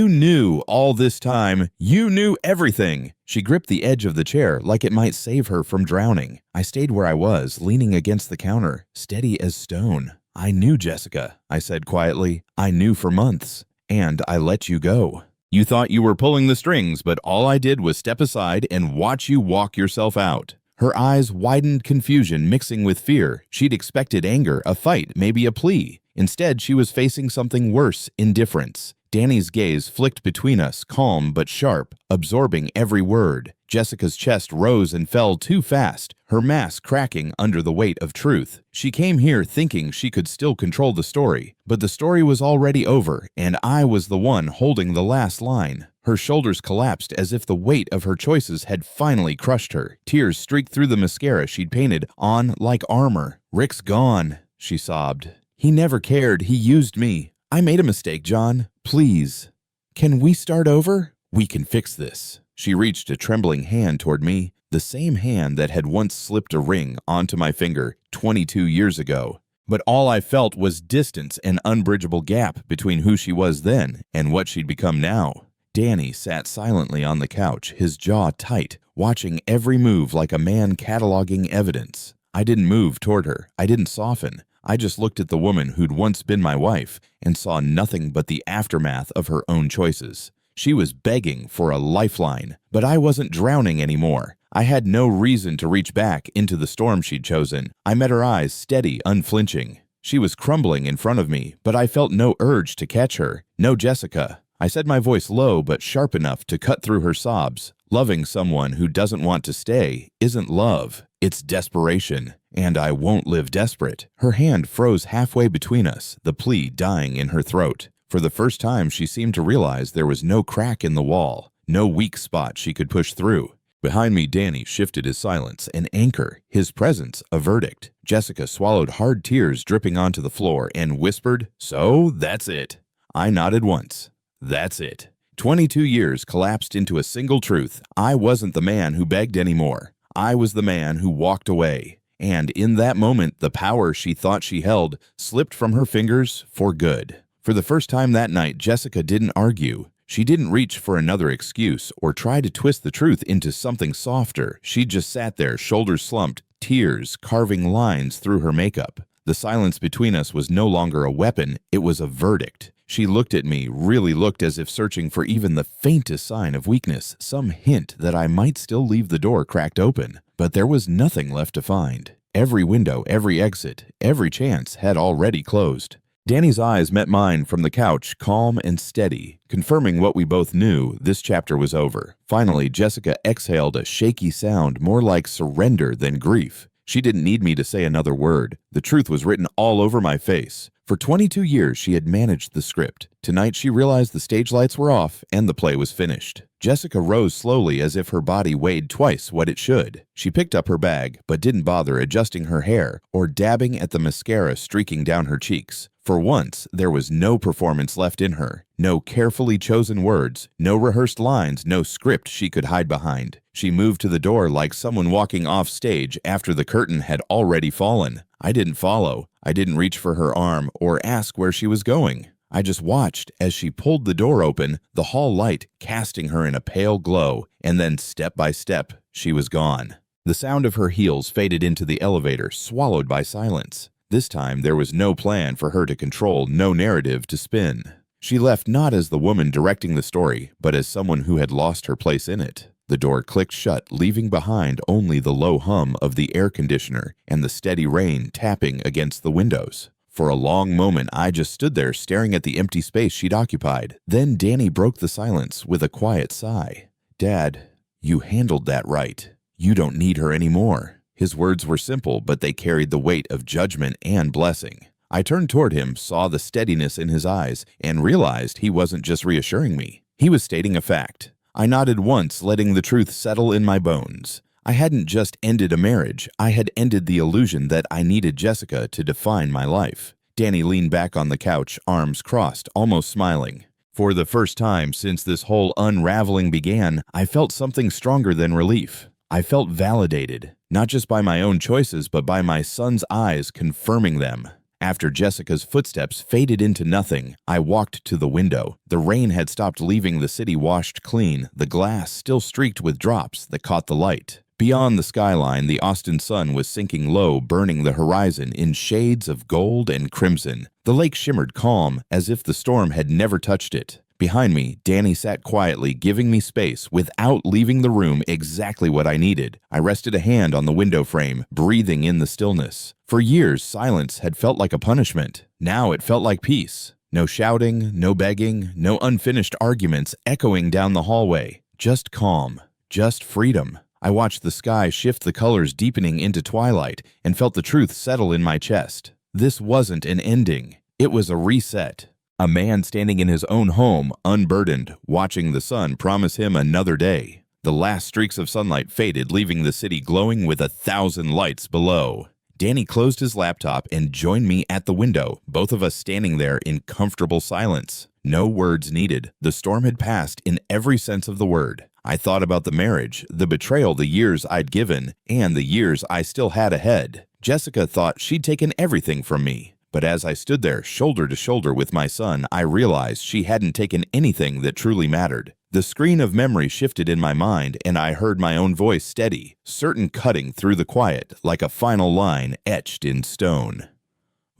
knew all this time. You knew everything. She gripped the edge of the chair like it might save her from drowning. I stayed where I was, leaning against the counter, steady as stone. I knew, Jessica, I said quietly. I knew for months. And I let you go. You thought you were pulling the strings, but all I did was step aside and watch you walk yourself out. Her eyes widened, confusion mixing with fear. She'd expected anger, a fight, maybe a plea. Instead, she was facing something worse, indifference. Danny's gaze flicked between us, calm but sharp, absorbing every word. Jessica's chest rose and fell too fast, her mask cracking under the weight of truth. She came here thinking she could still control the story, but the story was already over, and I was the one holding the last line. Her shoulders collapsed as if the weight of her choices had finally crushed her. Tears streaked through the mascara she'd painted on like armor. "Rick's gone," she sobbed. "He never cared. He used me. I made a mistake, John. Please. Can we start over? We can fix this." She reached a trembling hand toward me, the same hand that had once slipped a ring onto my finger 22 years ago. But all I felt was distance, an unbridgeable gap between who she was then and what she'd become now. Danny sat silently on the couch, his jaw tight, watching every move like a man cataloging evidence. I didn't move toward her. I didn't soften. I just looked at the woman who'd once been my wife and saw nothing but the aftermath of her own choices. She was begging for a lifeline, but I wasn't drowning anymore. I had no reason to reach back into the storm she'd chosen. I met her eyes, steady, unflinching. She was crumbling in front of me, but I felt no urge to catch her. No, Jessica. I said, my voice low but sharp enough to cut through her sobs. Loving someone who doesn't want to stay isn't love. It's desperation. And I won't live desperate. Her hand froze halfway between us, the plea dying in her throat. For the first time, she seemed to realize there was no crack in the wall, no weak spot she could push through. Behind me, Danny shifted his silence, an anchor, his presence a verdict. Jessica swallowed hard tears dripping onto the floor and whispered, "So that's it." I nodded once. That's it. 22 years collapsed into a single truth. I wasn't the man who begged anymore. I was the man who walked away. And in that moment, the power she thought she held slipped from her fingers for good. For the first time that night, Jessica didn't argue. She didn't reach for another excuse or try to twist the truth into something softer. She just sat there, shoulders slumped, tears carving lines through her makeup. The silence between us was no longer a weapon, it was a verdict. She looked at me, really looked as if searching for even the faintest sign of weakness, some hint that I might still leave the door cracked open. But there was nothing left to find. Every window, every exit, every chance had already closed. Danny's eyes met mine from the couch, calm and steady, confirming what we both knew, this chapter was over. Finally, Jessica exhaled a shaky sound more like surrender than grief. She didn't need me to say another word. The truth was written all over my face. For 22 years, she had managed the script. Tonight, she realized the stage lights were off and the play was finished. Jessica rose slowly as if her body weighed twice what it should. She picked up her bag, but didn't bother adjusting her hair or dabbing at the mascara streaking down her cheeks. For once, there was no performance left in her, no carefully chosen words, no rehearsed lines, no script she could hide behind. She moved to the door like someone walking off stage after the curtain had already fallen. I didn't follow. I didn't reach for her arm or ask where she was going. I just watched as she pulled the door open, the hall light casting her in a pale glow, and then step by step, she was gone. The sound of her heels faded into the elevator, swallowed by silence. This time, there was no plan for her to control, no narrative to spin. She left not as the woman directing the story, but as someone who had lost her place in it. The door clicked shut, leaving behind only the low hum of the air conditioner and the steady rain tapping against the windows. For a long moment, I just stood there staring at the empty space she'd occupied. Then Danny broke the silence with a quiet sigh. "Dad, you handled that right. You don't need her anymore." His words were simple, but they carried the weight of judgment and blessing. I turned toward him, saw the steadiness in his eyes, and realized he wasn't just reassuring me. He was stating a fact. I nodded once, letting the truth settle in my bones. I hadn't just ended a marriage, I had ended the illusion that I needed Jessica to define my life. Danny leaned back on the couch, arms crossed, almost smiling. For the first time since this whole unraveling began, I felt something stronger than relief. I felt validated, not just by my own choices, but by my son's eyes confirming them. After Jessica's footsteps faded into nothing, I walked to the window. The rain had stopped leaving the city washed clean, the glass still streaked with drops that caught the light. Beyond the skyline, the Austin sun was sinking low, burning the horizon in shades of gold and crimson. The lake shimmered calm, as if the storm had never touched it. Behind me, Danny sat quietly, giving me space without leaving the room, exactly what I needed. I rested a hand on the window frame, breathing in the stillness. For years, silence had felt like a punishment. Now it felt like peace. No shouting, no begging, no unfinished arguments echoing down the hallway. Just calm, just freedom. I watched the sky shift, the colors deepening into twilight, and felt the truth settle in my chest. This wasn't an ending. It was a reset. A man standing in his own home, unburdened, watching the sun promise him another day. The last streaks of sunlight faded, leaving the city glowing with 1,000 lights below. Danny closed his laptop and joined me at the window, both of us standing there in comfortable silence. No words needed. The storm had passed in every sense of the word. I thought about the marriage, the betrayal, the years I'd given, and the years I still had ahead. Jessica thought she'd taken everything from me. But as I stood there, shoulder to shoulder with my son, I realized she hadn't taken anything that truly mattered. The screen of memory shifted in my mind, and I heard my own voice steady, certain, cutting through the quiet, like a final line etched in stone.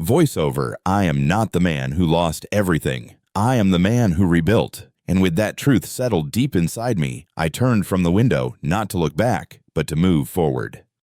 Voiceover: I am not the man who lost everything. I am the man who rebuilt. And with that truth settled deep inside me, I turned from the window, not to look back, but to move forward.